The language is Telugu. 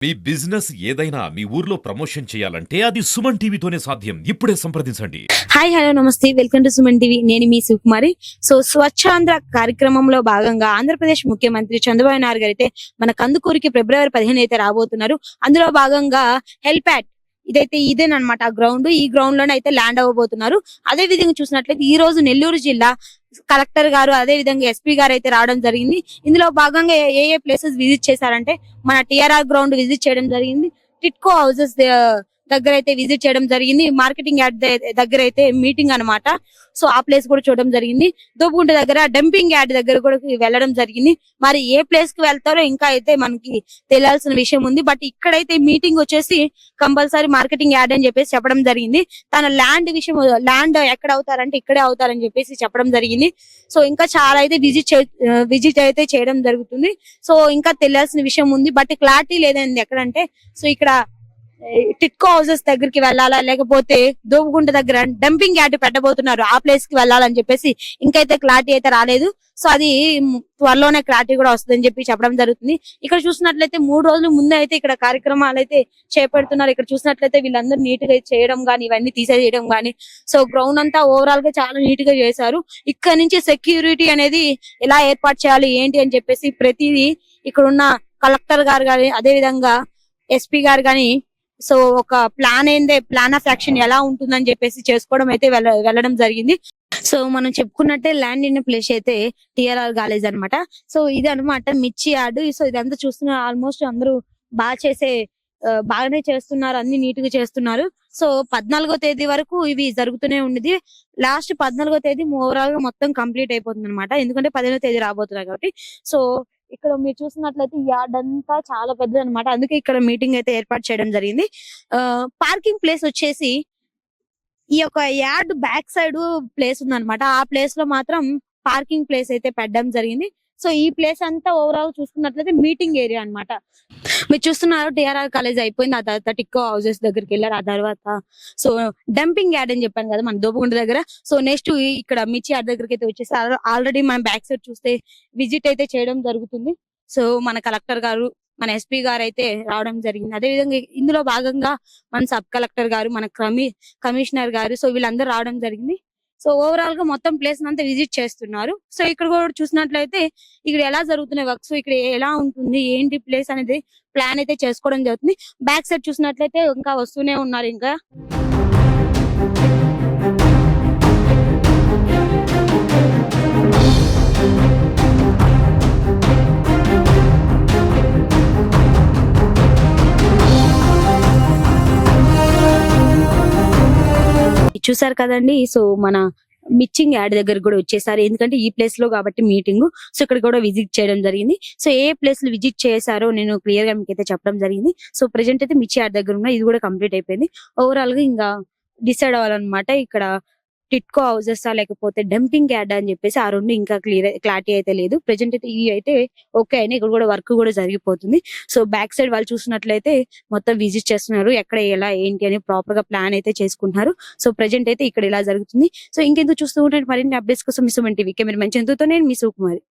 మీ బిజినెస్ ఏదైనా మీ ఊర్లో ప్రమోషన్ చేయాలంటే అది సుమన్ టీవీతోనే సాధ్యం. ఇప్పుడే సంప్రదించండి. హాయ్ హలో నమస్తే, వెల్కమ్ టు సుమన్ టీవీ. నేను మీ సుకుమారి. సో స్వచ్ఛాంధ్ర కార్యక్రమంలో భాగంగా ఆంధ్రప్రదేశ్ ముఖ్యమంత్రి చంద్రబాబు నాయుడు గారు అయితే మన కందుకూరికి ఫిబ్రవరి 15 అయితే రాబోతున్నారు. అందులో భాగంగా హెల్ప్యాడ్ ఇదేనమాట ఆ గ్రౌండ్. ఈ గ్రౌండ్ లోనే అయితే ల్యాండ్ అవ్వబోతున్నారు. అదే విధంగా చూసినట్లయితే ఈ రోజు నెల్లూరు జిల్లా కలెక్టర్ గారు అదే విధంగా ఎస్పీ గారు అయితే రావడం జరిగింది. ఇందులో భాగంగా ఏ ఏ ప్లేసెస్ విజిట్ చేశారంటే మన టిఆర్ఆర్ గ్రౌండ్ విజిట్ చేయడం జరిగింది. టిట్కో హౌసెస్ దగ్గర అయితే విజిట్ చేయడం జరిగింది. మార్కెటింగ్ యార్డ్ దగ్గర అయితే మీటింగ్ అన్నమాట. సో ఆ ప్లేస్ కూడా చూడడం జరిగింది. దోపుగుంట దగ్గర డంపింగ్ యార్డ్ దగ్గర కూడా వెళ్ళడం జరిగింది. మరి ఏ ప్లేస్ కి వెళ్తారో ఇంకా అయితే మనకి తెలియాల్సిన విషయం ఉంది. బట్ ఇక్కడైతే మీటింగ్ వచ్చేసి కంపల్సరీ మార్కెటింగ్ యార్డ్ అని చెప్పేసి చెప్పడం జరిగింది. తన ల్యాండ్ ఎక్కడ అవుతారంటే ఇక్కడే అవుతారని చెప్పేసి చెప్పడం జరిగింది. సో ఇంకా చాలా అయితే విజిట్ అయితే చేయడం జరుగుతుంది. సో ఇంకా తెలియాల్సిన విషయం ఉంది. బట్ క్లారిటీ లేదండి ఎక్కడంటే. సో ఇక్కడ టిట్కో హౌసెస్ దగ్గరికి వెళ్ళాలా లేకపోతే దోపుగుంట దగ్గర డంపింగ్ యార్డ్ పెట్టబోతున్నారు, ఆ ప్లేస్ కి వెళ్ళాలని చెప్పేసి ఇంకైతే క్లారిటీ అయితే రాలేదు. సో అది త్వరలోనే క్లారిటీ కూడా వస్తుందని చెప్పి చెప్పడం జరుగుతుంది. ఇక్కడ చూసినట్లయితే 3 రోజుల ముందే అయితే ఇక్కడ కార్యక్రమాలు అయితే చేపడుతున్నారు. ఇక్కడ చూసినట్లయితే వీళ్ళందరూ నీట్ గా చేయడం గానీ ఇవన్నీ తీసేయడం గానీ, సో గ్రౌండ్ అంతా ఓవరాల్ గా చాలా నీట్ గా చేశారు. ఇక్కడ నుంచి సెక్యూరిటీ అనేది ఎలా ఏర్పాటు చేయాలి ఏంటి అని చెప్పేసి ప్రతిదీ ఇక్కడ ఉన్న కలెక్టర్ గారు గానీ అదే విధంగా ఎస్పీ గారు గానీ సో ఒక ప్లాన్ ఆఫ్ యాక్షన్ ఎలా ఉంటుందని చెప్పేసి చేసుకోవడం అయితే వెళ్ళడం జరిగింది. సో మనం చెప్పుకున్నట్టే ల్యాండ్ ఇన్ ప్లేస్ అయితే టిఆర్ఆర్ కాలేజ్ అనమాట. సో ఇది అనమాట మిర్చి యార్డ్. సో ఇదంతా చూస్తున్నారు, ఆల్మోస్ట్ అందరూ బాగానే చేస్తున్నారు, అన్ని నీట్ గా చేస్తున్నారు. సో 14వ తేదీ వరకు ఇవి జరుగుతూనే ఉండేది. లాస్ట్ 14వ తేదీ ఓవరాల్ గా మొత్తం కంప్లీట్ అయిపోతుంది అనమాట. ఎందుకంటే 15వ తేదీ రాబోతున్నారు కాబట్టి. సో ఇక్కడ మీరు చూసినట్లయితే యార్డ్ అంతా చాలా పెద్దది అనమాట. అందుకే ఇక్కడ మీటింగ్ అయితే ఏర్పాటు చేయడం జరిగింది. పార్కింగ్ ప్లేస్ వచ్చేసి ఈ యొక్క యార్డ్ బ్యాక్ సైడ్ ప్లేస్ ఉందన్నమాట. ఆ ప్లేస్ లో మాత్రం పార్కింగ్ ప్లేస్ అయితే పెట్టడం జరిగింది. సో ఈ ప్లేస్ అంతా ఓవరాల్ చూసుకున్నట్లయితే మీటింగ్ ఏరియా అన్నమాట. మీరు చూస్తున్నారు టిఆర్ఆర్ కాలేజ్ అయిపోయింది. ఆ తర్వాత టిక్కో హౌసెస్ దగ్గరికి వెళ్ళారు. ఆ తర్వాత సో డంపింగ్ యార్డ్ అని చెప్పాను కదా మన దోపుగుంట దగ్గర. సో నెక్స్ట్ ఇక్కడ మిర్చి యార్డ్ దగ్గరికి అయితే వచ్చేసారు. ఆల్రెడీ మనం బ్యాక్ సైడ్ చూస్తే విజిట్ అయితే చేయడం జరుగుతుంది. సో మన కలెక్టర్ గారు మన ఎస్పీ గారు అయితే రావడం జరిగింది. అదే విధంగా ఇందులో భాగంగా మన సబ్ కలెక్టర్ గారు మన కమిషనర్ గారు సో వీళ్ళందరూ రావడం జరిగింది. సో ఓవరాల్ గా మొత్తం ప్లేస్ అంతా విజిట్ చేస్తున్నారు. సో ఇక్కడ కూడా చూసినట్లయితే ఇక్కడ ఎలా జరుగుతున్నాయి వర్క్స్, ఇక్కడ ఎలా ఉంటుంది ఏంటి ప్లేస్ అనేది ప్లాన్ అయితే చేసుకోవడం జరుగుతుంది. బ్యాక్ సైడ్ చూసినట్లయితే ఇంకా వస్తూనే ఉన్నారు. ఇంకా చూసారు కదండి. సో మన మిర్చింగ్ యార్డ్ దగ్గర కూడా వచ్చేసారు. ఎందుకంటే ఈ ప్లేస్ లో కాబట్టి మీటింగ్. సో ఇక్కడ కూడా విజిట్ చేయడం జరిగింది. సో ఏ ప్లేస్ లో విజిట్ చేశారో నేను క్లియర్ గా మీకు అయితే చెప్పడం జరిగింది. సో ప్రెజెంట్ అయితే మిర్చి యార్డ్ దగ్గర ఉన్న ఇది కూడా కంప్లీట్ అయిపోయింది. ఓవరాల్ గా ఇంకా డిసైడ్ అవ్వాలన్నమాట. ఇక్కడ టిట్కో హౌసెస్ లేకపోతే డంపింగ్ యార్డ్ అని చెప్పేసి ఆ రెండు ఇంకా క్లారిటీ అయితే లేదు. ప్రెజెంట్ అయితే ఇవి అయితే ఓకే అయినా ఇక్కడ కూడా వర్క్ కూడా జరిగిపోతుంది. సో బ్యాక్ సైడ్ వాళ్ళు చూసినట్లయితే మొత్తం విజిట్ చేస్తున్నారు. ఎక్కడ ఎలా ఏంటి అని ప్రాపర్ గా ప్లాన్ అయితే చేసుకుంటున్నారు. సో ప్రెజెంట్ అయితే ఇక్కడ ఇలా జరుగుతుంది. సో ఇంకెందుకు చూస్తూ ఉంటే మరిన్ని అప్డేట్స్ కోసం మీ సుమన్ టీవీ కెమెరా మంచి నేను మీ సుకుమారి.